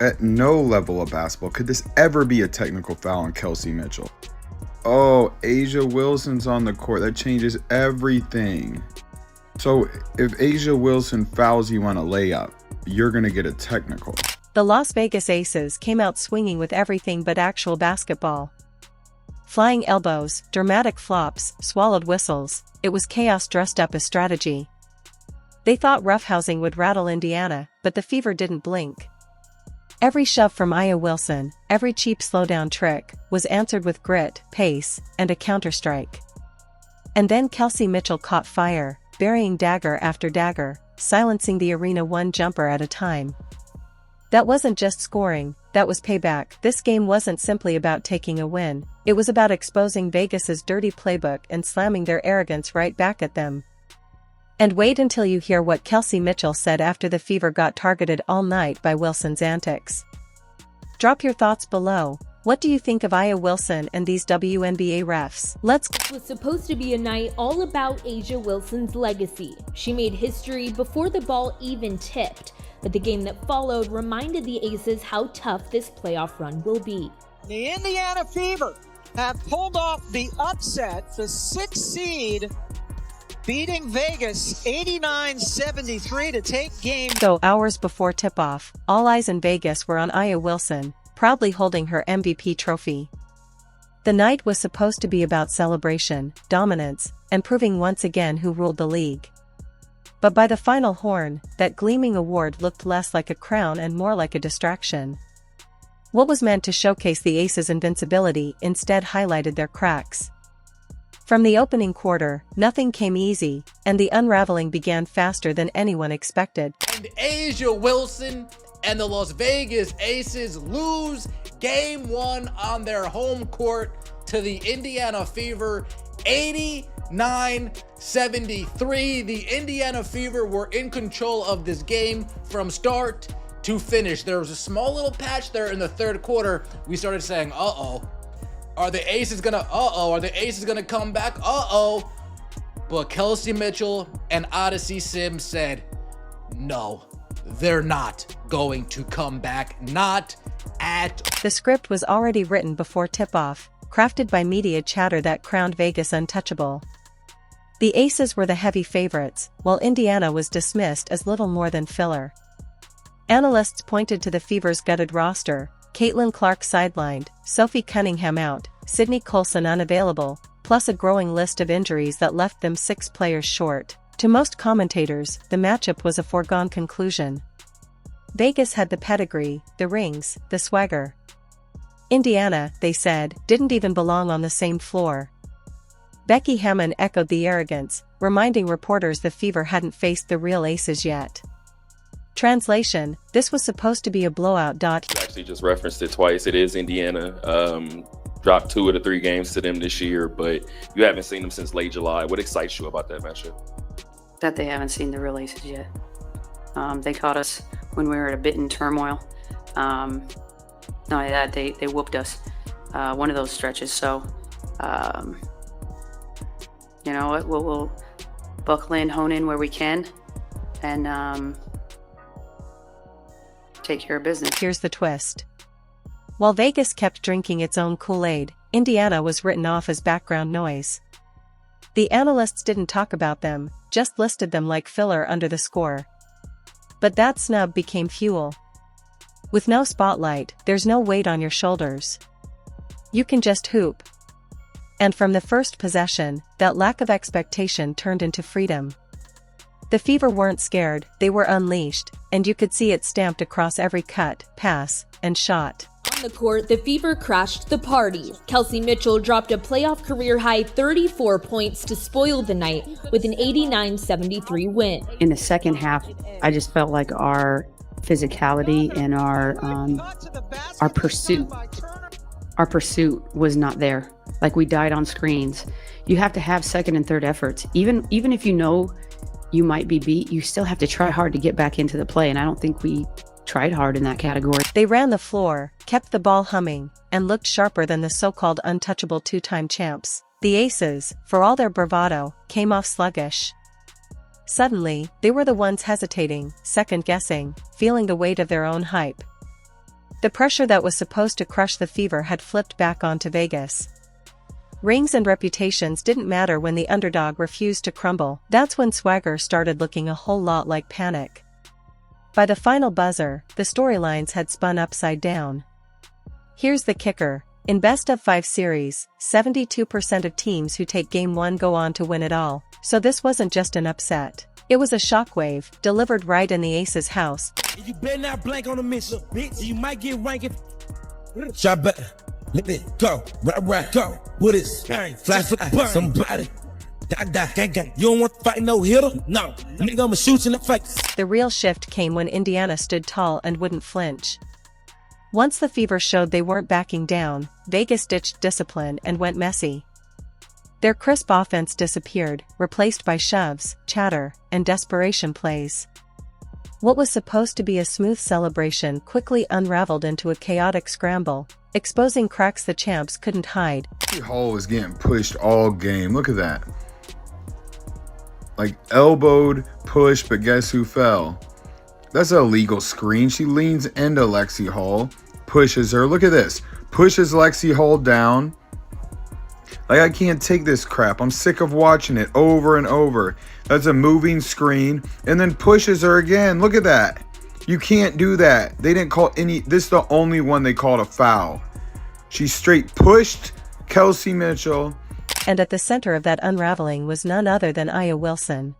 At no level of basketball could this ever be a technical foul on Kelsey Mitchell. Oh, A'ja Wilson's on the court. That changes everything. So if A'ja Wilson fouls you on a layup, you're going to get a technical. The Las Vegas Aces came out swinging with everything but actual basketball. Flying elbows, dramatic flops, swallowed whistles, it was chaos dressed up as strategy. They thought roughhousing would rattle Indiana, but the Fever didn't blink. Every shove from A'ja Wilson, every cheap slowdown trick, was answered with grit, pace, and a counterstrike. And then Kelsey Mitchell caught fire, burying dagger after dagger, silencing the arena one jumper at a time. That wasn't just scoring, that was payback. This game wasn't simply about taking a win, it was about exposing Vegas's dirty playbook and slamming their arrogance right back at them. And wait until you hear what Kelsey Mitchell said after the Fever got targeted all night by Wilson's antics. Drop your thoughts below. What do you think of A'ja Wilson and these WNBA refs? It was supposed to be a night all about A'ja Wilson's legacy. She made history before the ball even tipped, but the game that followed reminded the Aces how tough this playoff run will be. The Indiana Fever have pulled off the upset, the 6th seed, beating Vegas 89-73 to take game. So hours before tip-off, all eyes in Vegas were on A'ja Wilson, proudly holding her MVP trophy. The night was supposed to be about celebration, dominance, and proving once again who ruled the league. But by the final horn, that gleaming award looked less like a crown and more like a distraction. What was meant to showcase the Aces' invincibility instead highlighted their cracks. From the opening quarter, nothing came easy, and the unraveling began faster than anyone expected. And A'ja Wilson and the Las Vegas Aces lose Game 1 on their home court to the Indiana Fever, 89-73. The Indiana Fever were in control of this game from start to finish. There was a small little patch there in the third quarter. We started saying, are the Aces gonna come back? But Kelsey Mitchell and Odyssey Sims said, no, they're not going to come back, not at. The script was already written before tip-off, crafted by media chatter that crowned Vegas untouchable. The Aces were the heavy favorites, while Indiana was dismissed as little more than filler. Analysts pointed to the Fever's gutted roster: Caitlin Clark sidelined, Sophie Cunningham out, Sydney Colson unavailable, plus a growing list of injuries that left them 6 players short. To most commentators, the matchup was a foregone conclusion. Vegas had the pedigree, the rings, the swagger. Indiana, they said, didn't even belong on the same floor. Becky Hammon echoed the arrogance, reminding reporters the Fever hadn't faced the real Aces yet. Translation: this was supposed to be a blowout. You actually just referenced it twice. It is Indiana. Dropped 2 of the 3 games to them this year, but you haven't seen them since late July. What excites you about that matchup? That they haven't seen the real Aces yet. They caught us when we were a bit in turmoil. Not only that, they whooped us one of those stretches. So, you know what? We'll buckle in, hone in where we can, and take care of business. Here's the twist. While Vegas kept drinking its own Kool-Aid, Indiana was written off as background noise. The analysts didn't talk about them, just listed them like filler under the score. But that snub became fuel. With no spotlight, there's no weight on your shoulders. You can just hoop. And from the first possession, that lack of expectation turned into freedom. The Fever weren't scared, they were unleashed, and you could see it stamped across every cut, pass, and shot. On the court, the Fever crashed the party. Kelsey Mitchell dropped a playoff career-high 34 points to spoil the night with an 89-73 win. In the second half, I just felt like our physicality and our pursuit was not there. Like, we died on screens. You have to have second and third efforts. Even if you know you might be beat, you still have to try hard to get back into the play, and I don't think we tried hard in that category. They ran the floor, kept the ball humming, and looked sharper than the so-called untouchable 2-time champs. The Aces, for all their bravado, came off sluggish. Suddenly, they were the ones hesitating, second-guessing, feeling the weight of their own hype. The pressure that was supposed to crush the Fever had flipped back onto Vegas. Rings and reputations didn't matter when the underdog refused to crumble. That's when swagger started looking a whole lot like panic. By the final buzzer, the storylines had spun upside down. Here's the kicker. In best-of-5 series, 72% of teams who take Game 1 go on to win it all, so this wasn't just an upset. It was a shockwave, delivered right in the Aces' house. You better not blank on the mission, bitch. You might get ranking. Shot back. Let it go. Right, go. What is fly for the somebody. Die. Gang. You don't want to fight no hitter? No. Nigga, I'ma shoot you in the face. The real shift came when Indiana stood tall and wouldn't flinch. Once the Fever showed they weren't backing down, Vegas ditched discipline and went messy. Their crisp offense disappeared, replaced by shoves, chatter, and desperation plays. What was supposed to be a smooth celebration quickly unraveled into a chaotic scramble, exposing cracks the champs couldn't hide. Hall was getting pushed all game. Look at that. Like elbowed, pushed, but guess who fell? That's an illegal screen. She leans into Lexi Hall, pushes her. Look at this. Pushes Lexi Hall down. Like, I can't take this crap. I'm sick of watching it over and over. That's a moving screen. And then pushes her again. Look at that. You can't do that. They didn't call any. This is the only one they called a foul. She straight pushed Kelsey Mitchell. And at the center of that unraveling was none other than Aya Wilson.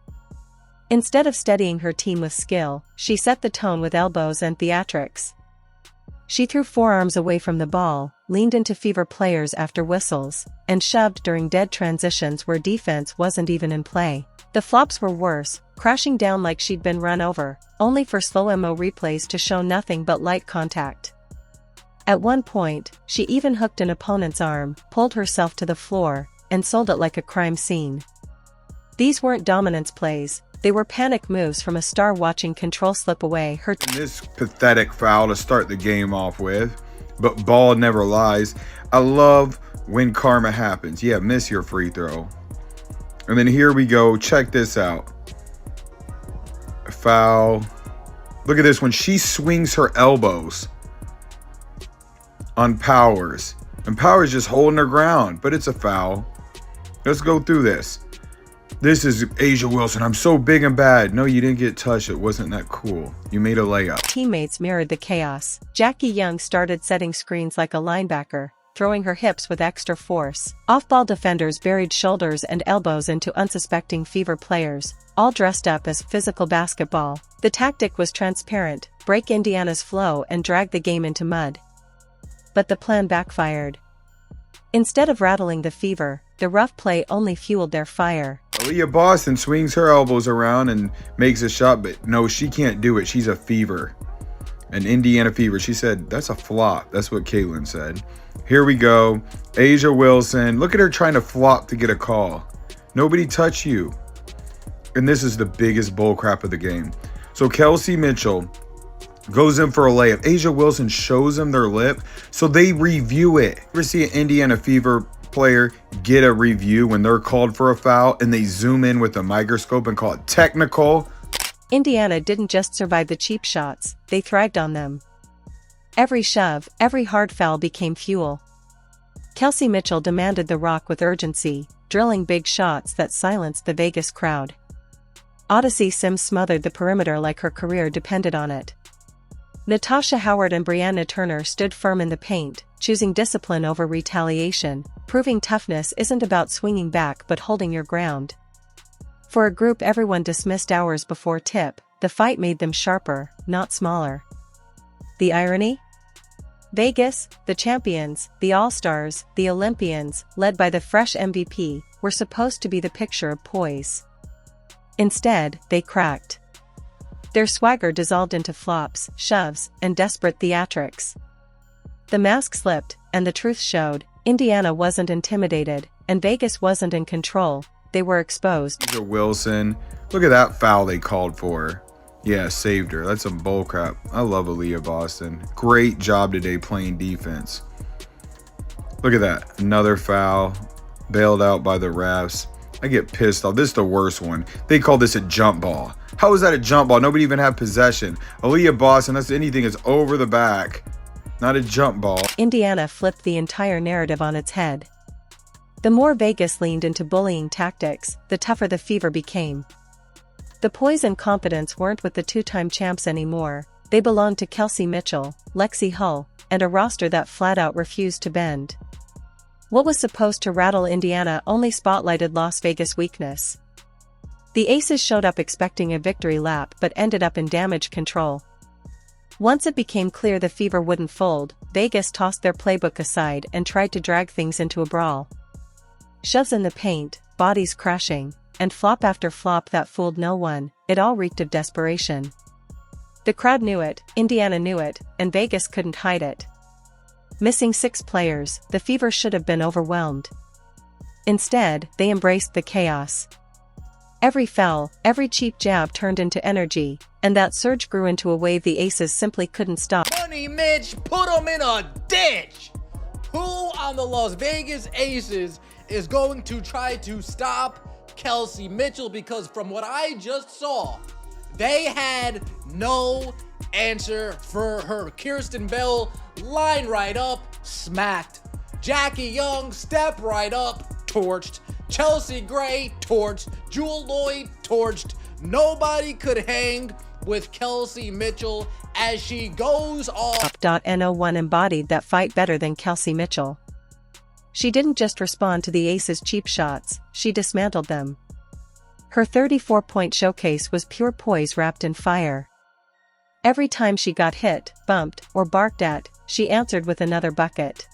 Instead of steadying her team with skill, she set the tone with elbows and theatrics. She threw forearms away from the ball, leaned into Fever players after whistles, and shoved during dead transitions where defense wasn't even in play. The flops were worse, crashing down like she'd been run over, only for slow-mo replays to show nothing but light contact. At one point, she even hooked an opponent's arm, pulled herself to the floor, and sold it like a crime scene. These weren't dominance plays. They were panic moves from a star watching control slip away. This pathetic foul to start the game off with, but ball never lies. I love when karma happens. Yeah, miss your free throw. And then here we go. Check this out. A foul. Look at this when she swings her elbows on Powers. And Powers just holding her ground, but it's a foul. Let's go through this. This is A'ja Wilson. I'm so big and bad. No, you didn't get touched. It wasn't that cool. You made a layup. Teammates mirrored the chaos. Jackie Young started setting screens like a linebacker, throwing her hips with extra force. Off-ball defenders buried shoulders and elbows into unsuspecting Fever players, all dressed up as physical basketball. The tactic was transparent: break Indiana's flow and drag the game into mud. But the plan backfired. Instead of rattling the Fever, the rough play only fueled their fire. Aaliyah Boston swings her elbows around and makes a shot, but no, she can't do it. She's a Fever. An Indiana Fever. She said, that's a flop. That's what Caitlin said. Here we go. A'ja Wilson. Look at her trying to flop to get a call. Nobody touch you. And this is the biggest bullcrap of the game. So Kelsey Mitchell goes in for a layup. A'ja Wilson shows them their lip, so they review it. You ever see an Indiana Fever player get a review when they're called for a foul and they zoom in with a microscope and call it technical? Indiana didn't just survive the cheap shots, they thrived on them. Every shove, every hard foul became fuel. Kelsey Mitchell demanded the rock with urgency, drilling big shots that silenced the Vegas crowd. Odyssey Sims smothered the perimeter like her career depended on it. Natasha Howard and Brianna Turner stood firm in the paint, choosing discipline over retaliation, proving toughness isn't about swinging back but holding your ground. For a group everyone dismissed hours before tip, the fight made them sharper, not smaller. The irony? Vegas, the champions, the All-Stars, the Olympians, led by the fresh MVP, were supposed to be the picture of poise. Instead, they cracked. Their swagger dissolved into flops, shoves, and desperate theatrics. The mask slipped, and the truth showed. Indiana wasn't intimidated, and Vegas wasn't in control. They were exposed. A'ja Wilson. Look at that foul they called for. Yeah, saved her. That's some bullcrap. I love Aaliyah Boston. Great job today playing defense. Look at that. Another foul. Bailed out by the refs. I get pissed off. This is the worst one. They call this a jump ball. How is that a jump ball? Nobody even had possession. Aaliyah Boston, that's anything is over the back. not a jump ball. Indiana flipped the entire narrative on its head. The more Vegas leaned into bullying tactics, the tougher the Fever became. The poise and confidence weren't with the two-time champs anymore. They belonged to Kelsey Mitchell, Lexi Hull, and a roster that flat-out refused to bend. What was supposed to rattle Indiana only spotlighted Las Vegas' weakness. The Aces showed up expecting a victory lap but ended up in damage control. Once it became clear the Fever wouldn't fold, Vegas tossed their playbook aside and tried to drag things into a brawl. Shoves in the paint, bodies crashing, and flop after flop that fooled no one. It all reeked of desperation. The crowd knew it, Indiana knew it, and Vegas couldn't hide it. Missing 6 players, the Fever should have been overwhelmed. Instead, they embraced the chaos. Every foul, every cheap jab turned into energy, and that surge grew into a wave the Aces simply couldn't stop. Money Mitch, put him in a ditch! Who on the Las Vegas Aces is going to try to stop Kelsey Mitchell? Because from what I just saw, they had no answer for her. Kirsten Bell, line right up, smacked. Jackie Young, step right up, torched. Chelsea Gray, torched. Jewel Lloyd, torched. Nobody could hang with Kelsey Mitchell as she goes off. N01 embodied that fight better than Kelsey Mitchell. She didn't just respond to the Aces' cheap shots, she dismantled them. Her 34-point showcase was pure poise wrapped in fire. Every time she got hit, bumped, or barked at, she answered with another bucket.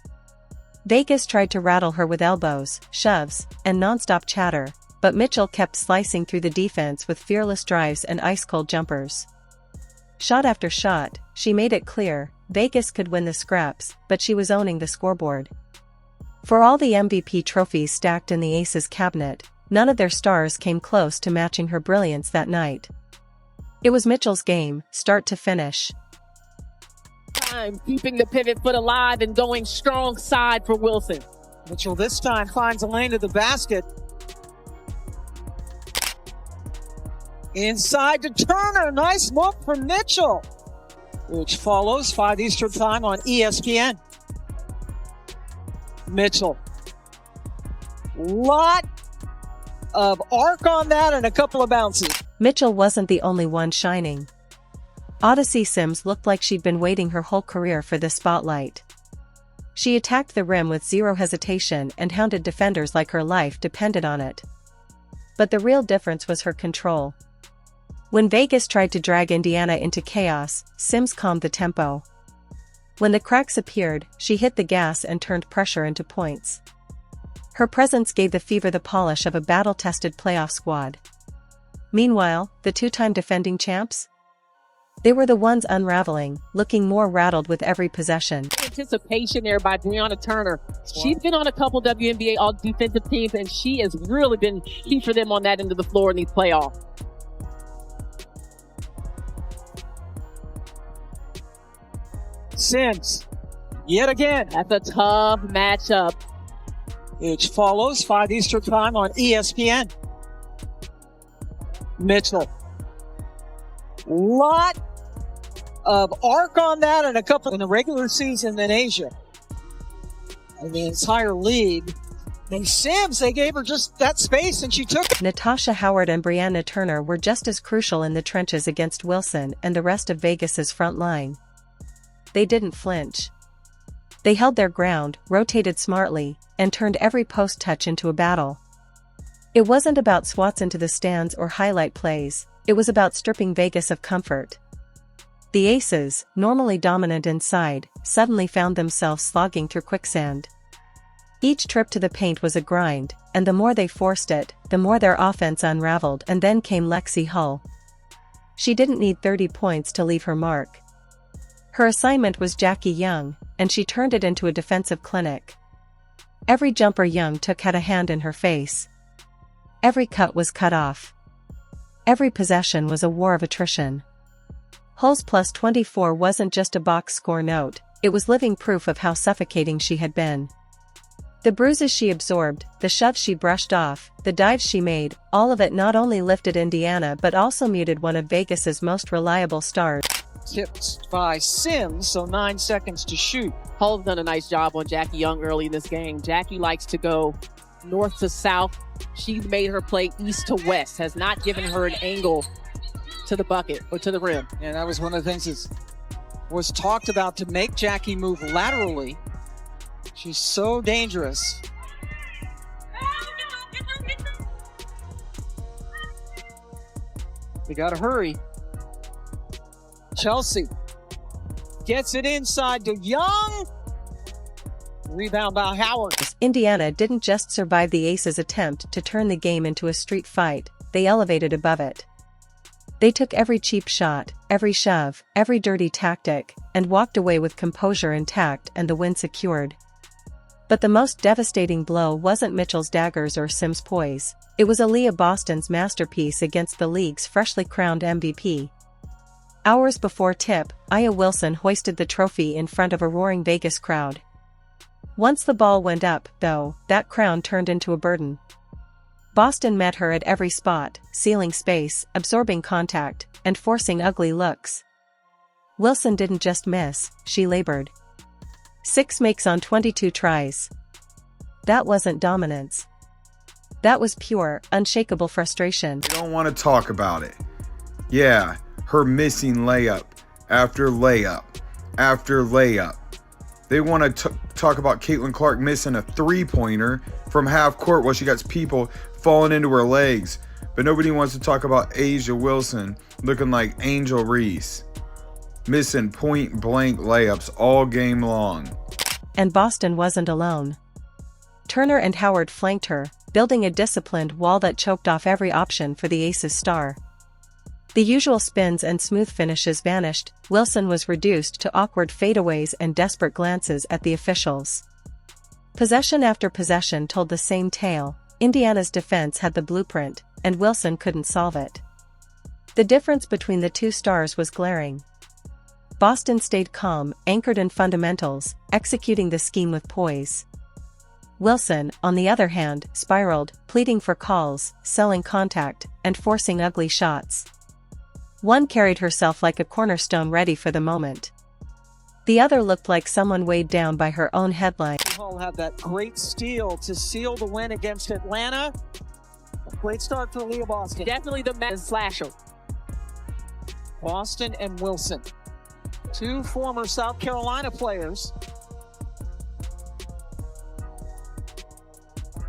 Vegas tried to rattle her with elbows, shoves, and non-stop chatter, but Mitchell kept slicing through the defense with fearless drives and ice-cold jumpers. Shot after shot, she made it clear, Vegas could win the scraps, but she was owning the scoreboard. For all the MVP trophies stacked in the Aces cabinet, none of their stars came close to matching her brilliance that night. It was Mitchell's game, start to finish. Keeping the pivot foot alive and going strong side for Wilson. Mitchell this time finds a lane to the basket. Inside to Turner. Nice look from Mitchell, which follows 5 Eastern time on ESPN. Mitchell. Lot of arc on that and a couple of bounces. Mitchell wasn't the only one shining. Odyssey Sims looked like she'd been waiting her whole career for this spotlight. She attacked the rim with zero hesitation and hounded defenders like her life depended on it. But the real difference was her control. When Vegas tried to drag Indiana into chaos, Sims calmed the tempo. When the cracks appeared, she hit the gas and turned pressure into points. Her presence gave the Fever the polish of a battle-tested playoff squad. Meanwhile, the two-time defending champs? They were the ones unraveling, looking more rattled with every possession. Anticipation there by Brianna Turner. She's been on a couple WNBA all-defensive teams, and she has really been key for them on that end of the floor in these playoffs. Sims, yet again. That's a tough matchup. Which follows 5 Eastern time on ESPN. Mitchell. Lot of arc on that and a couple in the regular season in Asia. And the entire league. And Sims, they gave her just that space and she took it. Natasha Howard and Brianna Turner were just as crucial in the trenches against Wilson and the rest of Vegas's front line. They didn't flinch. They held their ground, rotated smartly, and turned every post touch into a battle. It wasn't about swats into the stands or highlight plays, it was about stripping Vegas of comfort. The Aces, normally dominant inside, suddenly found themselves slogging through quicksand. Each trip to the paint was a grind, and the more they forced it, the more their offense unraveled. And then came Lexi Hull. She didn't need 30 points to leave her mark. Her assignment was Jackie Young, and she turned it into a defensive clinic. Every jumper Young took had a hand in her face. Every cut was cut off. Every possession was a war of attrition. Hull's plus 24 wasn't just a box score note, it was living proof of how suffocating she had been. The bruises she absorbed, the shoves she brushed off, the dives she made, all of it not only lifted Indiana but also muted one of Vegas's most reliable stars. Tipped by Sims, so 9 seconds to shoot. Hull's done a nice job on Jackie Young early in this game. Jackie likes to go north to south. She's made her play east to west, has not given her an angle to the bucket or to the rim. And that was one of the things that was talked about, to make Jackie move laterally. She's so dangerous. We gotta hurry. Kelsey gets it inside to Young. Rebound by Howard. Indiana didn't just survive the Aces' attempt to turn the game into a street fight, they elevated above it. They took every cheap shot, every shove, every dirty tactic, and walked away with composure intact and the win secured. But the most devastating blow wasn't Mitchell's daggers or Sims' poise, it was Aaliyah Boston's masterpiece against the league's freshly crowned MVP. Hours before tip, Aaliyah Wilson hoisted the trophy in front of a roaring Vegas crowd. Once the ball went up, though, that crown turned into a burden. Boston met her at every spot, sealing space, absorbing contact, and forcing ugly looks. Wilson didn't just miss, she labored. 6 makes on 22 tries. That wasn't dominance. That was pure, unshakable frustration. They don't want to talk about it. Yeah, her missing layup after layup after layup. They want to talk about Caitlin Clark missing a three-pointer from half court while she got people falling into her legs. But nobody wants to talk about A'ja Wilson looking like Angel Reese, missing point-blank layups all game long. And Boston wasn't alone. Turner and Howard flanked her, building a disciplined wall that choked off every option for the Aces star. The usual spins and smooth finishes vanished. Wilson was reduced to awkward fadeaways and desperate glances at the officials. Possession after possession told the same tale. Indiana's defense had the blueprint, and Wilson couldn't solve it. The difference between the two stars was glaring. Boston stayed calm, anchored in fundamentals, executing the scheme with poise. Wilson, on the other hand, spiraled, pleading for calls, selling contact, and forcing ugly shots. One carried herself like a cornerstone ready for the moment. The other looked like someone weighed down by her own headline. Hull had that great steal to seal the win against Atlanta. Great start for Aaliyah Boston. Definitely the man slasher. Boston and Wilson, 2 former South Carolina players.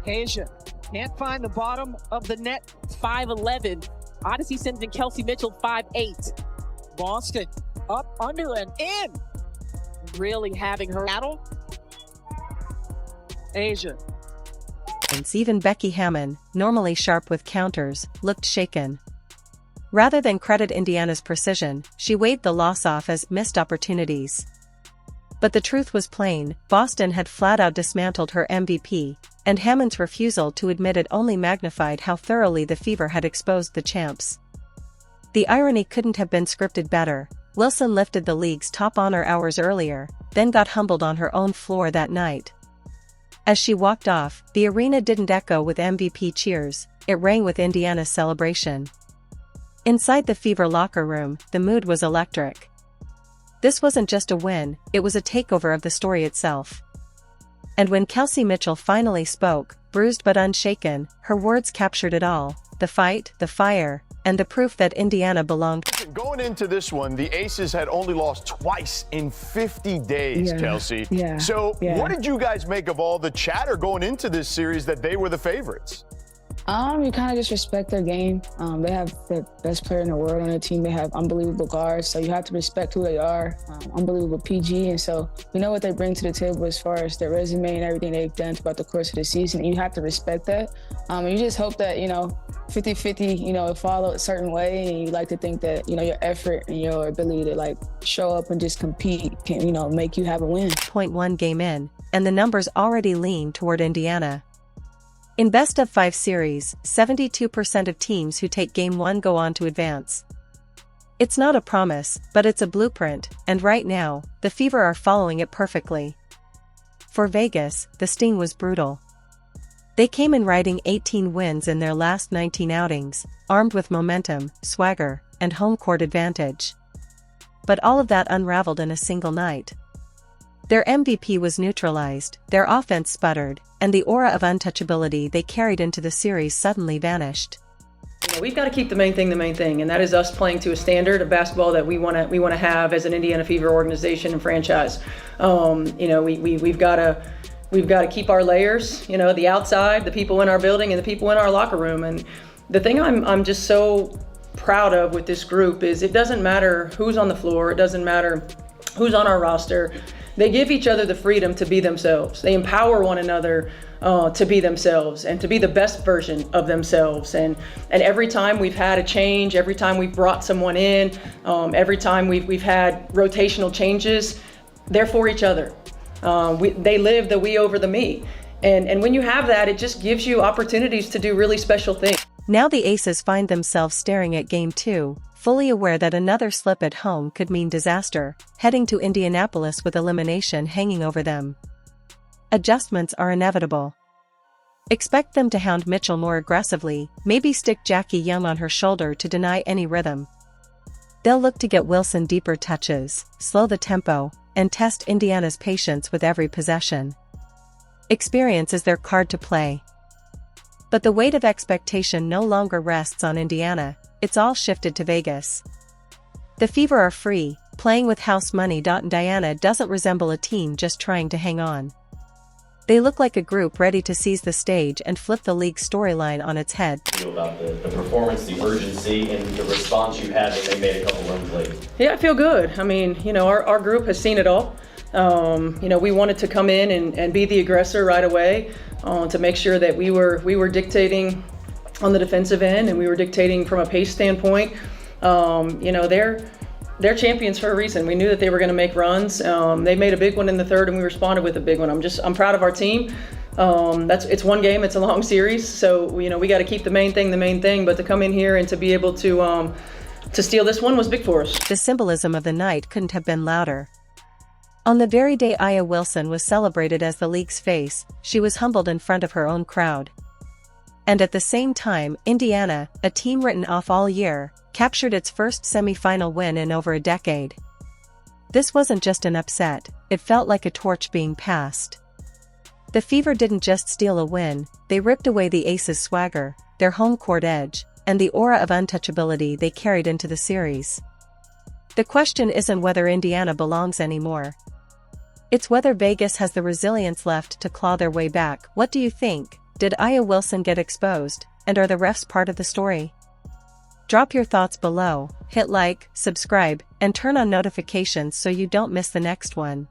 A'ja can't find the bottom of the net. 5'11". Odyssey sends in Kelsey Mitchell 5'8". Boston up, under, and in. Really having her battle. A'ja. And even Becky Hammon, normally sharp with counters, looked shaken. Rather than credit Indiana's precision, she waved the loss off as missed opportunities. But the truth was plain, Boston had flat-out dismantled her MVP, and Hammon's refusal to admit it only magnified how thoroughly the Fever had exposed the champs. The irony couldn't have been scripted better. Wilson lifted the league's top honor hours earlier, then got humbled on her own floor that night. As she walked off, the arena didn't echo with MVP cheers, it rang with Indiana's celebration. Inside the Fever locker room, the mood was electric. This wasn't just a win, it was a takeover of the story itself. And when Kelsey Mitchell finally spoke, bruised but unshaken, her words captured it all: the fight, the fire, and the proof that Indiana belonged. Going into this one, the Aces had only lost twice in 50 days, Kelsey. What did you guys make of all the chatter going into this series that they were the favorites? You kind of just respect their game. They have the best player in the world on their team. They have unbelievable guards, so you have to respect who they are. Unbelievable PG, and so we know what they bring to the table as far as their resume and everything they've done throughout the course of the season. And you have to respect that. And you just hope that, 50-50, follow a certain way, and you like to think that, your effort and your ability to show up and just compete can, make you have a win. 0.1 game in, and the numbers already lean toward Indiana. In best-of-5 series, 72% of teams who take Game 1 go on to advance. It's not a promise, but it's a blueprint, and right now, the Fever are following it perfectly. For Vegas, the sting was brutal. They came in riding 18 wins in their last 19 outings, armed with momentum, swagger, and home court advantage. But all of that unraveled in a single night. Their MVP was neutralized, their offense sputtered, and the aura of untouchability they carried into the series suddenly vanished. We've got to keep the main thing, and that is us playing to a standard of basketball that we want to have as an Indiana Fever organization and franchise. We've got to keep our layers, the outside, the people in our building, and the people in our locker room. And the thing I'm just so proud of with this group is it doesn't matter who's on the floor, it doesn't matter who's on our roster. They give each other the freedom to be themselves. They empower one another to be themselves and to be the best version of themselves. And every time we've had a change, every time we've brought someone in, every time we've had rotational changes, they're for each other. They live the we over the me. And when you have that, it just gives you opportunities to do really special things. Now the Aces find themselves staring at Game 2, fully aware that another slip at home could mean disaster, heading to Indianapolis with elimination hanging over them. Adjustments are inevitable. Expect them to hound Mitchell more aggressively, maybe stick Jackie Young on her shoulder to deny any rhythm. They'll look to get Wilson deeper touches, slow the tempo, and test Indiana's patience with every possession. Experience is their card to play. But the weight of expectation no longer rests on Indiana, it's all shifted to Vegas. The Fever are free, playing with house money. Indiana doesn't resemble a team just trying to hang on. They look like a group ready to seize the stage and flip the league storyline on its head. About the performance, the urgency, and the response you had when they made a couple runs late. Yeah, I feel good. I mean, our group has seen it all. We wanted to come in and be the aggressor right away to make sure that we were dictating on the defensive end and we were dictating from a pace standpoint. They're champions for a reason. We knew that they were going to make runs. They made a big one in the third and we responded with a big one. I'm proud of our team. It's one game, it's a long series. So, we got to keep the main thing, but to come in here and to be able to steal this one was big for us. The symbolism of the night couldn't have been louder. On the very day Aya Wilson was celebrated as the league's face, she was humbled in front of her own crowd. And at the same time, Indiana, a team written off all year, captured its first semi-final win in over a decade. This wasn't just an upset, it felt like a torch being passed. The Fever didn't just steal a win, they ripped away the Aces' swagger, their home court edge, and the aura of untouchability they carried into the series. The question isn't whether Indiana belongs anymore. It's whether Vegas has the resilience left to claw their way back. What do you think? Did Aya Wilson get exposed, and are the refs part of the story? Drop your thoughts below, hit like, subscribe, and turn on notifications so you don't miss the next one.